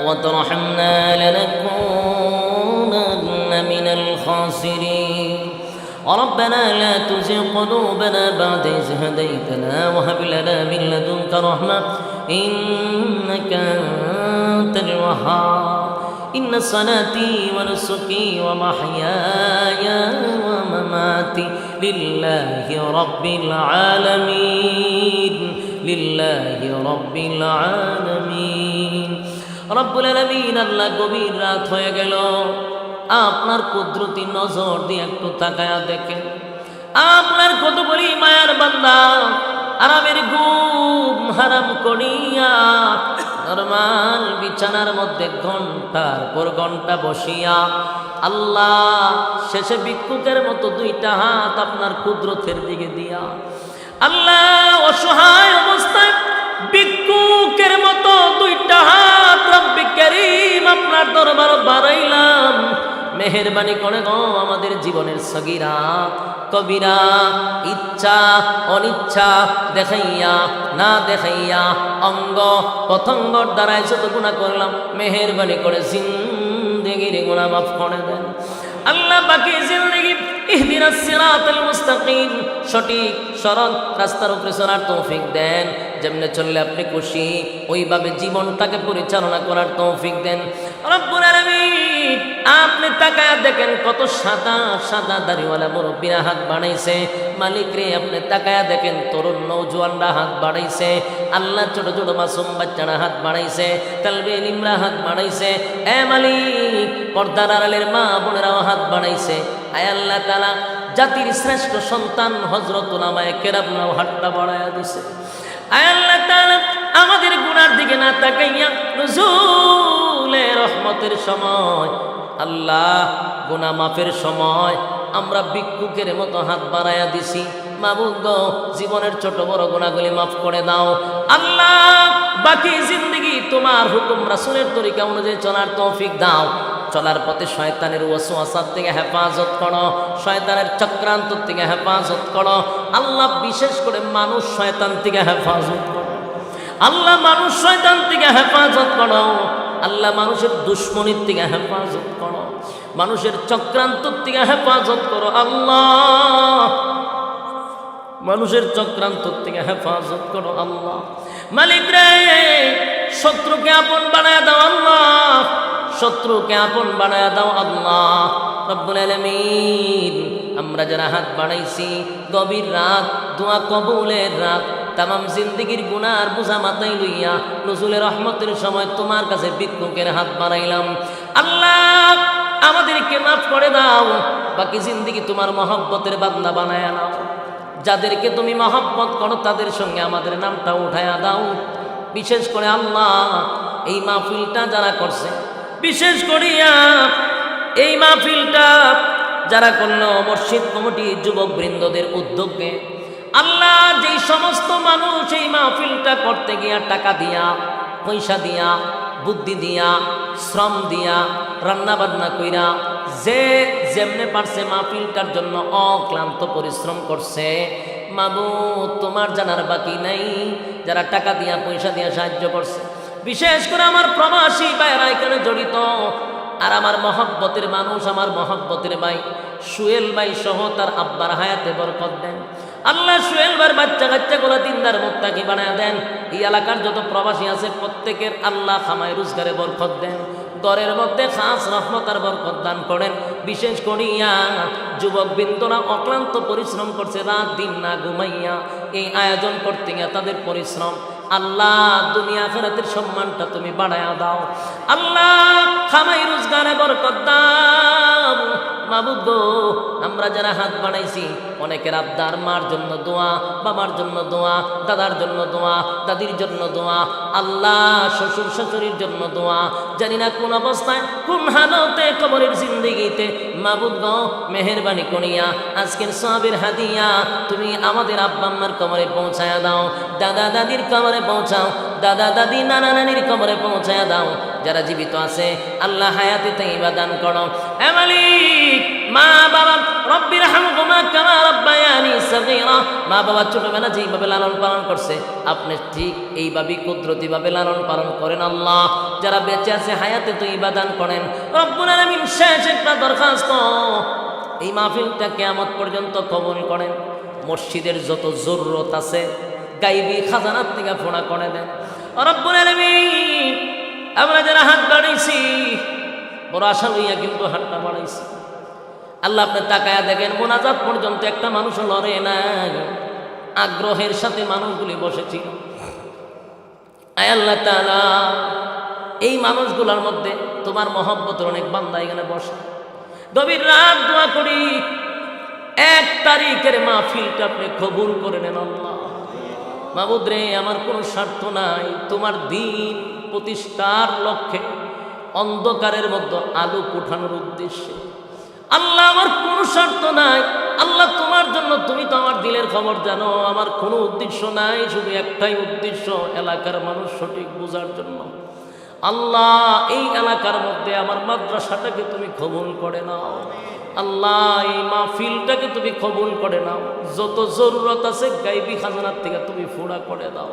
وترحمنا لنكونن من الخاسرين ربنا لا تزغ قلوبنا بعد إذ هديتنا وهب لنا من لدنك رحمة إنك أنت الوهاب إن صلاتي ونسكي ومحياي ومماتي لله رب العالمين لله رب العالمين রব্বুল আলামিন আল্লাহ গভীর রাত হয়ে গেল আপনার কুদরতি নজর দিয়ে একটু তাকায়া দেখেন আপনার কত বড় মায়ার বান্দা আরামের ঘুম হারাম করিয়া নরমাল বিছানার মধ্যে ঘন্টার পর ঘন্টা বসিয়া আল্লাহ শেষে ভিক্ষুকের মতো দুইটা হাত আপনার কুদরতের দিকে দিয়া আল্লাহ অসহায় অবস্থায় ভিক্ষুকের মতো দুইটা হাত রব্বে কারীম আপনার দরবারে বাড়াইলাম মেহেরবানি করে গো আমাদের জীবনের সগীরা কবিরা ইচ্ছা অনিচ্ছা দেখাইয়া না দেখাইয়া অঙ্গ প্রত্যঙ্গর দ্বারাই যত গুনাহ করলাম মেহেরবানি করে জিন্দেগির গুনাহ মাফ করে দেন আল্লাহ বাকি জিন্দেগি ইহদিনাস সিরাতাল মুস্তাকিম সঠিক সরল রাস্তার উপরে চলার তৌফিক দেন যেমনে চললে আপনি খুশি ওইভাবে জীবনটাকে পরিচালনা করার তৌফিক দেন রব্বুল আলামিন আপনি তাকায়া দেখেন কত সাদা সাদা দাড়িওয়ালা মুরব্বীরা হাত বাড়াইছে মালিক রে আপনি তাকায়া দেখেন তরুণ নওজোয়ানরা হাত বাড়াইছে আল্লাহ ছোট ছোট মাসুম বাচ্চারা হাত বাড়াইছে তালবে ইলমরা হাত বাড়াইছে এ মালিক পর্দার আড়ালের মা বোনেরাও হাত বাড়াইছে আয় আল্লাহ তাআলা জাতির শ্রেষ্ঠ সন্তান হযরত উলামায়ে কেরামরাও হাতটা বাড়ায়া দিছে আয় আল্লাহ তাআলা আমাদের গুনার দিকে না তাকাইয়া নুজুলে রহমতের সময় আল্লাহ গুনাহ মাফের সময় আমরা ভিক্ষুকের মতো হাত বাড়ায়া দিছি মাবুদ গো জীবনের ছোট বড় গুনাহগুলি মাফ করে দাও আল্লাহ বাকি জিন্দেগি তোমার হুকুম রাসূলের তরিকা অনুযায়ী চলার তৌফিক দাও চলার পথে শয়তানের ওয়াসওয়াসা থেকে হেফাজত করো শয়তানের চক্রান্ত থেকে হেফাজত করো আল্লাহ বিশেষ করে মানুষ শয়তান থেকে হেফাজত করো আল্লাহ মানুষ শয়তান থেকে হেফাজত করো আল্লাহ মানুষের দুশ্মনীর থেকে হেফাজত করো মানুষের চক্রান্ত থেকে হেফাজত করো আল্লাহ মানুষের চক্রান্ত থেকে হেফাজত করো আল্লাহ মালিক রে শত্রুকে আপন বানায় দাও আল্লাহ শত্রুকে আপন বানায় দাও আল্লাহ রব্বুল আলামিন আমরা যারা হাত বাড়াইছি গভীর রাত দোয়া কবুলের রাত তামাম জিন্দেগির গুনার বোঝা মাথায় লইয়া নজুলের রহমতের সময় তোমার কাছে ভিক্ষুকের হাত বাড়াইলাম আল্লাহ আমাদেরকে মাফ করে দাও বাকি জিন্দেগি তোমার মহব্বতের বান্দা বানায়া নাও যাদেরকে তুমি মহব্বত করো তাদের সঙ্গে আমাদের নামটা উঠায়া দাও বিশেষ করে আল্লাহ এই মাহফিলটা যারা করছে বিশেষ করিয়া এই মাহফিলটা যারা করলো মসজিদ কমিটি যুবক বৃন্দদের উদ্যোগে আল্লাহ যেই সমস্ত মানুষ এই মাহফিলটা করতে গিয়া টাকা দিয়া পয়সা দিয়া বুদ্ধি দিয়া শ্রম দিয়া রান্না বান্না কইরা যে যেমনে পারছে মাহফিলটার জন্য অক্লান্ত পরিশ্রম করছে মাবুদ তোমার জানার বাকি নাই যারা টাকা দিয়া পয়সা দিয়া সাহায্য করছে বিশেষ করে আমার প্রবাসী ভাইরা এখানে জড়িত আর আমার মহব্বতের মানুষ আমার মহব্বতের ভাই সুয়েল ভাই সহ তার আব্বার হায়াতে বরকত দেন আল্লাহ সুয়েল ভাইয়ের বাচ্চা কাচ্চাগুলো দিনদার মুত্তাকি বানায় দেন এই এলাকার যত প্রবাসী আছে প্রত্যেকের আল্লাহ খামায় রোজগারে বরকত দেন ঘরের মধ্যে খাস রহমত আর বরকত দান করেন বিশেষ করিয়া যুবক বৃন্দরা অক্লান্ত পরিশ্রম করছে রাত দিন না ঘুমাইয়া এই আয়োজন করতে গিয়ে তাদের পরিশ্রম আল্লাহ দুনিয়া আখিরাতের সম্মানটা তুমি বাড়ায়া দাও আল্লাহ খামাই রোজগারে বরকত দাও মাবুদ গো আমরা যারা হাত বাড়াইছি অনেকের আবদার মার জন্য দোয়া বাবার জন্য দোয়া দাদার জন্য দোয়া দাদির জন্য দোয়া আল্লাহ শ্বশুর শাশুড়ির জন্য দোয়া জানি না কোন অবস্থায় কোন হালতে কবরের জিন্দেগিতে মাবুদ গো মেহেরবানি করিয়া আজকের সওয়াবের হাদিয়া তুমি আমাদের আব্বা আম্মার কবরে পৌঁছায়া দাও দাদা দাদির কবরে পৌঁছাও দাদা দাদি নানা নানির কবরে পৌঁছায়া দাও। যারা জীবিত আছে আল্লাহ হায়াতে তাইয়্যিবা দান করো। হে মালিক, মা বাবা রব্বির হামহুমা কামা রাব্বায়ানি সগীরা, মা বাবা ছোটবেলা যেইভাবে লালন পালন করছে আপনি ঠিক এইভাবেই কুদরতিভাবে লালন পালন করেন আল্লাহ। যারা বেঁচে আছে হায়াতে তাইয়্যিবা দান করেন রব্বুল আলামিন। শেষ একটা দরখাস্ত, এই মাহফিলটা কিয়ামত পর্যন্ত কবুল করেন। মসজিদের যত জরুরত আছে গাইবী খাজানার থেকে ফোড়া করে দেন রব্বুল আলামিন। আমরা যারা হাত বাড়াইছি বড় আশা লইয়া কিন্তু হাতটা বাড়াইছি আল্লাহ, আপনি তাকায়া দেখেন মোনাজাত পর্যন্ত একটা মানুষ লড়ে না, আগ্রহের সাথে মানুষগুলি বসেছিল। আয় আল্লাহ তাআলা, এই মানুষগুলোর মধ্যে তোমার মহব্বতের অনেক বান্দা এখানে বসে। গভীর রাত দোয়া করি 1 তারিখের মাহফিলটা আপনি কবুল করে নেন আল্লাহ। মাবুদ রে, আমার কোনো স্বার্থ নাই, তোমার দিন প্রতিষ্ঠার লক্ষ্যে অন্ধকারের মধ্যে আলো উঠানোর উদ্দেশ্যে আল্লাহ, আমার কোনো স্বার্থ নাই আল্লাহ, তোমার জন্য। তুমি তো আমার দিলের খবর জানো, আমার কোনো উদ্দেশ্য নাই, শুধু একটাই উদ্দেশ্য, এলাকার মানুষ সঠিক বোঝার জন্য। আল্লাহ, এই এলাকার মধ্যে আমার মাদ্রাসাটাকে তুমি কবুল করে নাও আল্লাহ, এই মাহফিলটাকে তুমি কবুল করে নাও। যত জরুরত আছে গাইবী খাজানার থেকে তুমি ফুড়া করে দাও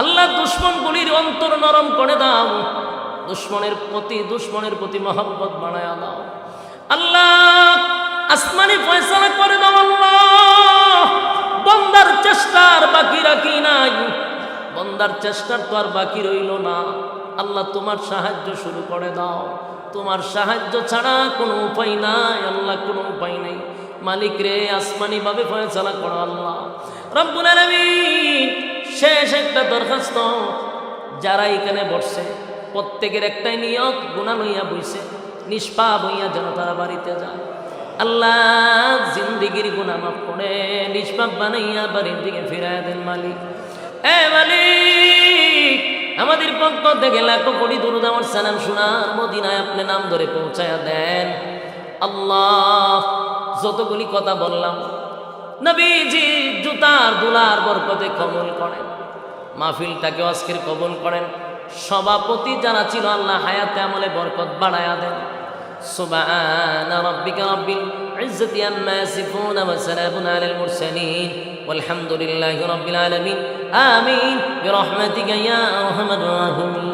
আল্লাহ। দুশ্মনগুলির অন্তর নরম করে দাও, দুশ্মনের প্রতি মহব্বত বানায় দাও আল্লাহ। আসমানি ফয়সালা করে দাও আল্লাহ। বন্দার চেষ্টার বাকি রাখি নাই, বন্দার চেষ্টার তো আর বাকি রইল না আল্লাহ। তোমার সাহায্য শুরু করে দাও, তোমার সাহায্য ছাড়া কোনো উপায় নাই আল্লাহ, কোনো উপায় নেই। মালিক রে, আসমানি ভাবে ফয়সালা করো আল্লাহ রব্বুল আলামিন। শেষ একটা দরখাস্ত, যারা এখানে বসছে প্রত্যেকের একটাই নিয়ত, গুনাহ লইয়া বইছে, নিষ্পাপ হইয়া যেন তারা বাড়িতে যায় আল্লাহ। জিন্দিগির গুনাহ মাফ করে নিষ্পাপ বানাইয়া বাড়ির দিকে ফিরায় দেন মালিক। এ মালিক, আমাদের পক্ষ থেকে লাখো কোটি দুরূদ আমার সালাম শোনার মদিনায় আপনি নাম ধরে পৌঁছায়া দেন আল্লাহ। যতগুলি কথা বললাম নবীজি জুতার দুলার বরকতে কবুল করেন, মাহফিলটাকে আজকের কবুল করেন। সভাপতি যারা ছিল আল্লাহ হায়াতে আমলে বরকত বাড়ায়া দেন। সুবহান রাব্বিকা রাব্বিল ইজ্জাতি আম্মা ইয়াসিফুন ওয়া সালামুন আলাল মুরসালিন ওয়ালহামদুলিল্লাহি রাব্বিল আলামিন। আমিন বিরহমাতিকা ইয়া আরহামার রাহিমিন।